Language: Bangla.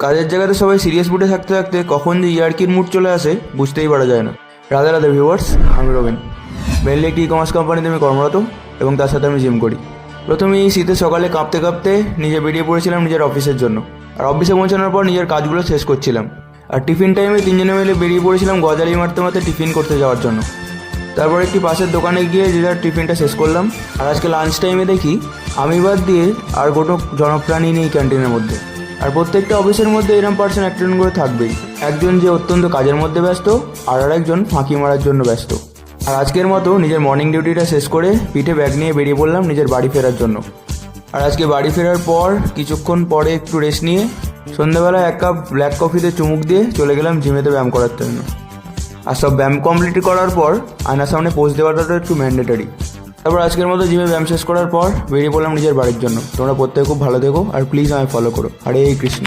কাজের জায়গাতে সবাই সিরিয়াস মুডে থাকতে থাকতে কখন যে ইয়ার্কির মুড চলে আসে বুঝতেই পারা যায় না। রাধে রাধে ভিউয়ার্স, আমি রবিন। মেনলি একটি ই কমার্স কোম্পানিতে আমি কর্মরত এবং তার সাথে আমি জিম করি। প্রথমে এই শীতের সকালে কাঁপতে কাঁপতে নিজে বেরিয়ে পড়েছিলাম নিজের অফিসের জন্য। আর অফিসে পৌঁছানোর পর নিজের কাজগুলো শেষ করছিলাম। আর টিফিন টাইমে তিনজনে মিলে বেরিয়ে পড়েছিলাম গজালি মারতে মারতে টিফিন করতে যাওয়ার জন্য। তারপর একটি পাশের দোকানে গিয়ে যে যার টিফিনটা শেষ করলাম। আর আজকে লাঞ্চ টাইমে দেখি আমি বাদ দিয়ে আর কোনো জনপ্রাণী নেই ক্যান্টিনের মধ্যে। আর প্রত্যেকটা অফিসের মধ্যে এরকম পার্সন একজন করে থাকবেই, একজন যে অত্যন্ত কাজের মধ্যে ব্যস্ত আর একজন ফাঁকি মারার জন্য ব্যস্ত। আর আজকের মতো নিজের মর্নিং ডিউটিটা শেষ করে পিঠে ব্যাগ নিয়ে বেরিয়ে পড়লাম নিজের বাড়ি ফেরার জন্য। আর আজকে বাড়ি ফেরার পর কিছুক্ষণ পরে একটু রেস্ট নিয়ে সন্ধ্যাবেলা এক কাপ ব্ল্যাক কফিতে চুমুক দিয়ে চলে গেলাম জিমেতে ব্যায়াম করার জন্য। আর সব ব্যায়াম কমপ্লিট করার পর আয়নার সামনে পোজ দেওয়াটা তো একটু ম্যান্ডেটারি। তারপর আজকের মতো জিমে ব্যায়াম শেষ করার পর বেরিয়ে পড়লাম নিজের বাড়ির জন্য। তোমরা প্রত্যেকে খুব ভালো থেকো আর প্লিজ আমায় ফলো করো। হরে কৃষ্ণ।